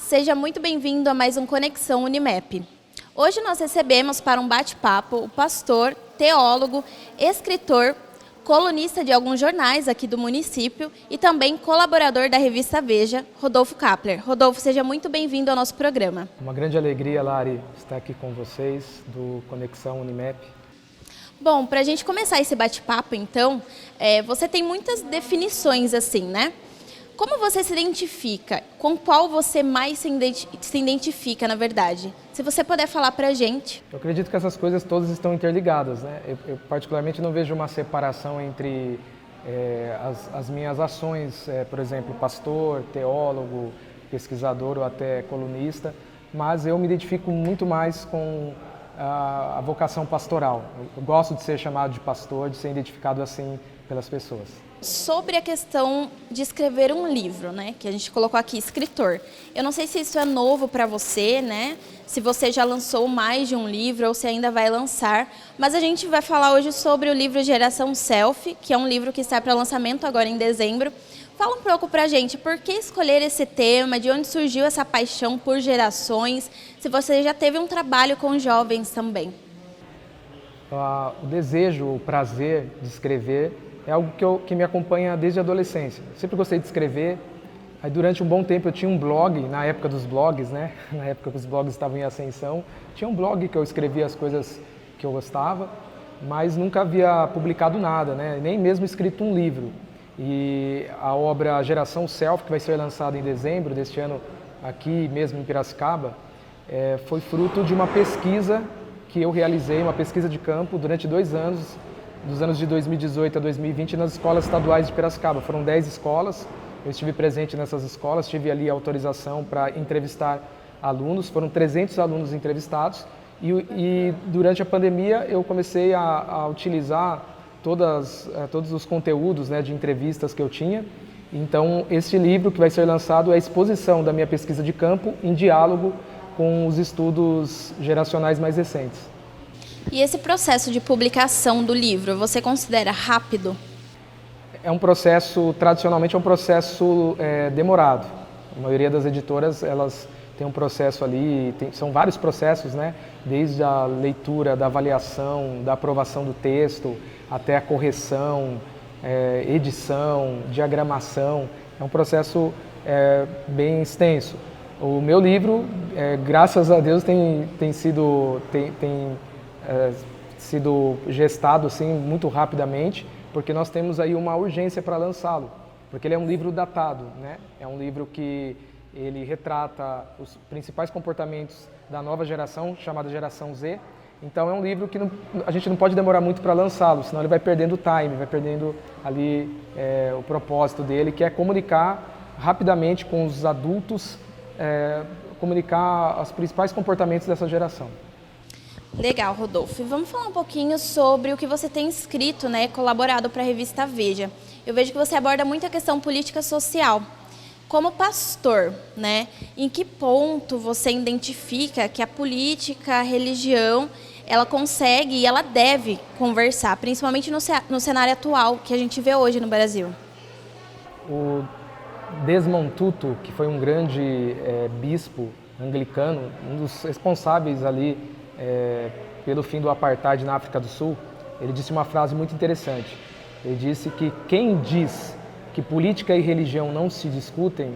Seja muito bem-vindo a mais um Conexão Unimep. Hoje nós recebemos para um bate-papo o pastor, teólogo, escritor, colunista de alguns jornais aqui do município e também colaborador da revista Veja, Rodolfo Kapler. Rodolfo, seja muito bem-vindo ao nosso programa. Uma grande alegria, Lari, estar aqui com vocês do Conexão Unimep. Bom, para a gente começar esse bate-papo, então, você tem muitas definições assim, né? Como você se identifica? Com qual você mais se identifica, na verdade? Se você puder falar para a gente. Eu acredito que essas coisas todas estão interligadas, né? Eu particularmente não vejo uma separação entre as minhas ações, por exemplo, pastor, teólogo, pesquisador ou até colunista, mas eu me identifico muito mais com a vocação pastoral. Eu gosto de ser chamado de pastor, de ser identificado assim pelas pessoas. Sobre a questão de escrever um livro, né, que a gente colocou aqui, escritor. Eu não sei se isso é novo para você, né, se você já lançou mais de um livro ou se ainda vai lançar, mas a gente vai falar hoje sobre o livro Geração Selfie, que é um livro que está para lançamento agora em dezembro. Fala um pouco para a gente, por que escolher esse tema, de onde surgiu essa paixão por gerações, se você já teve um trabalho com jovens também. O desejo, o prazer de escrever é algo que me acompanha desde a adolescência. Sempre gostei de escrever. Aí, durante um bom tempo eu tinha um blog, na época dos blogs, né? Na época que os blogs estavam em ascensão. Tinha um blog que eu escrevia as coisas que eu gostava, mas nunca havia publicado nada, né? Nem mesmo escrito um livro. E a obra Geração Selfie, que vai ser lançada em dezembro deste ano, aqui mesmo em Piracicaba, foi fruto de uma pesquisa que eu realizei, uma pesquisa de campo durante 2 anos, dos anos de 2018 a 2020, nas escolas estaduais de Piracicaba. Foram 10 escolas, eu estive presente nessas escolas, tive ali a autorização para entrevistar alunos, foram 300 alunos entrevistados, e durante a pandemia eu comecei a utilizar todos os conteúdos, né, de entrevistas que eu tinha. Então, este livro que vai ser lançado é a exposição da minha pesquisa de campo em diálogo com os estudos geracionais mais recentes. E esse processo de publicação do livro, você considera rápido? É um processo, tradicionalmente é um processo demorado. A maioria das editoras, elas têm um processo ali, são vários processos, né? Desde a leitura, da avaliação, da aprovação do texto, até a correção, edição, diagramação. É um processo bem extenso. O meu livro, graças a Deus, tem sido gestado assim, muito rapidamente, porque nós temos aí uma urgência para lançá-lo, porque ele é um livro datado, né? É um livro que ele retrata os principais comportamentos da nova geração, chamada Geração Z. Então é um livro que a gente não pode demorar muito para lançá-lo, senão ele vai perdendo o time, vai perdendo ali o propósito dele, que é comunicar rapidamente com os adultos, comunicar os principais comportamentos dessa geração. Legal, Rodolfo. E vamos falar um pouquinho sobre o que você tem escrito, né, colaborado para a revista Veja. Eu vejo que você aborda muito a questão política social. Como pastor, né, em que ponto você identifica que a política, a religião, ela consegue e ela deve conversar, principalmente no cenário atual que a gente vê hoje no Brasil? O Desmond Tutu, que foi um grande bispo anglicano, um dos responsáveis ali pelo fim do apartheid na África do Sul, ele disse uma frase muito interessante. Ele disse que quem diz que política e religião não se discutem,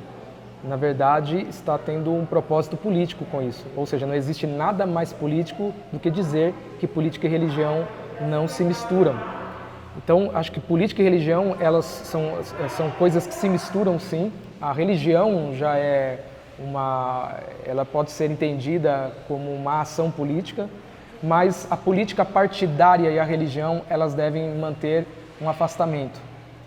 na verdade está tendo um propósito político com isso. Ou seja, não existe nada mais político do que dizer que política e religião não se misturam. Então, acho que política e religião, elas são coisas que se misturam, sim. A religião já ela pode ser entendida como uma ação política, mas a política partidária e a religião, elas devem manter um afastamento,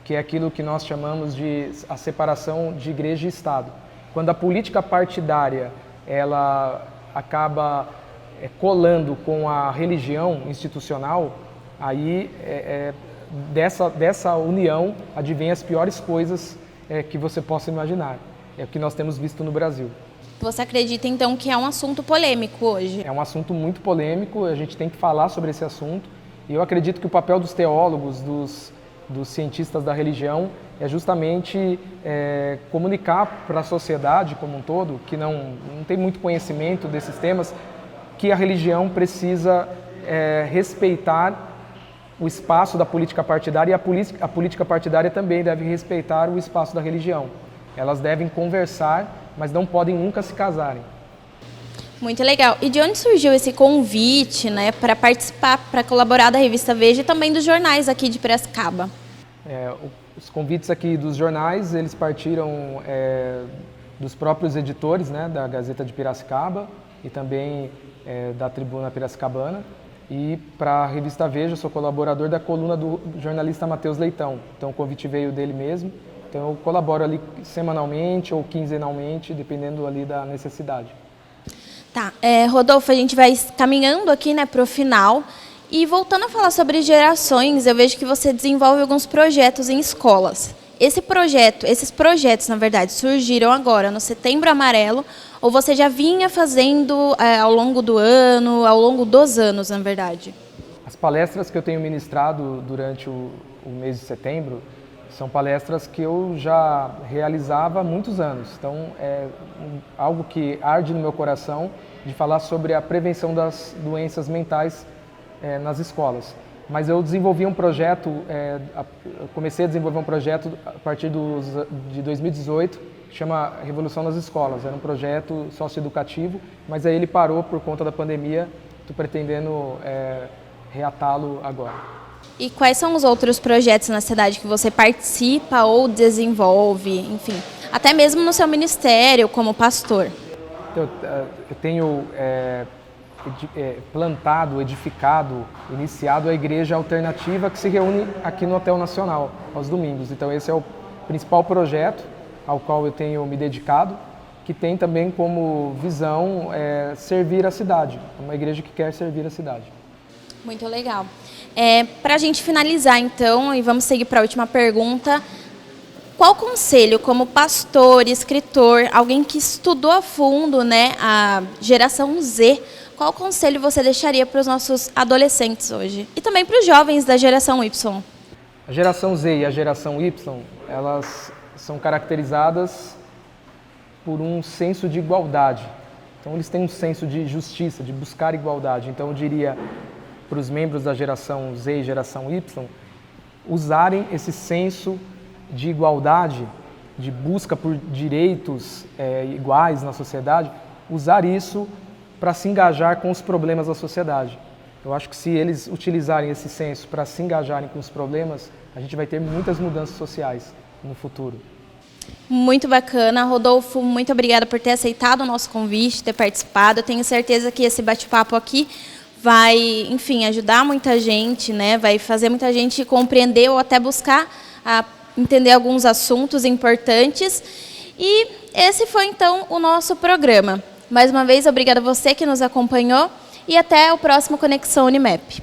que é aquilo que nós chamamos de a separação de igreja e Estado. Quando a política partidária, ela acaba colando com a religião institucional, aí dessa união advém as piores coisas que você possa imaginar. É o que nós temos visto no Brasil. Você acredita, então, que é um assunto polêmico hoje? É um assunto muito polêmico, a gente tem que falar sobre esse assunto. E eu acredito que o papel dos teólogos, dos dos cientistas da religião é justamente comunicar para a sociedade como um todo, que não tem muito conhecimento desses temas, que a religião precisa respeitar o espaço da política partidária e a política partidária também deve respeitar o espaço da religião. Elas devem conversar, mas não podem nunca se casarem. Muito legal. E de onde surgiu esse convite, né, para participar, para colaborar da revista Veja e também dos jornais aqui de Piracicaba? Os convites aqui dos jornais, eles partiram dos próprios editores, né, da Gazeta de Piracicaba e também da Tribuna Piracicabana. E para a revista Veja, eu sou colaborador da coluna do jornalista Matheus Leitão. Então o convite veio dele mesmo. Então eu colaboro ali semanalmente ou quinzenalmente, dependendo ali da necessidade. Tá, Rodolfo, a gente vai caminhando aqui, né, para o final. E voltando a falar sobre gerações, eu vejo que você desenvolve alguns projetos em escolas. Esses projetos, na verdade, surgiram agora, no Setembro Amarelo, ou você já vinha fazendo ao longo do ano, ao longo dos anos, na verdade? As palestras que eu tenho ministrado durante o mês de setembro são palestras que eu já realizava há muitos anos. Então, é algo que arde no meu coração de falar sobre a prevenção das doenças mentais nas escolas. Mas eu desenvolvi um projeto, comecei a desenvolver um projeto a partir de 2018, que chama Revolução nas Escolas. Era um projeto socioeducativo, mas aí ele parou por conta da pandemia. Estou pretendendo reatá-lo agora. E quais são os outros projetos na cidade que você participa ou desenvolve, enfim, até mesmo no seu ministério como pastor? Eu tenho plantado, edificado, iniciado a igreja alternativa que se reúne aqui no Hotel Nacional, aos domingos. Então esse é o principal projeto ao qual eu tenho me dedicado, que tem também como visão servir a cidade, uma igreja que quer servir a cidade. Muito legal. Para a gente finalizar então, e vamos seguir para a última pergunta, qual conselho, como pastor, escritor, alguém que estudou a fundo, né, a geração Z, qual conselho você deixaria para os nossos adolescentes hoje? E também para os jovens da geração Y? A geração Z e a geração Y, elas são caracterizadas por um senso de igualdade. Então eles têm um senso de justiça, de buscar igualdade. Então eu diria para os membros da geração Z e geração Y usarem esse senso de igualdade, de busca por direitos iguais na sociedade, usar isso para se engajar com os problemas da sociedade. Eu acho que se eles utilizarem esse senso para se engajarem com os problemas, a gente vai ter muitas mudanças sociais no futuro. Muito bacana. Rodolfo, muito obrigada por ter aceitado o nosso convite, ter participado. Eu tenho certeza que esse bate-papo aqui vai, enfim, ajudar muita gente, né? Vai fazer muita gente compreender ou até buscar entender alguns assuntos importantes. E esse foi, então, o nosso programa. Mais uma vez, obrigada a você que nos acompanhou e até o próximo Conexão Unimap.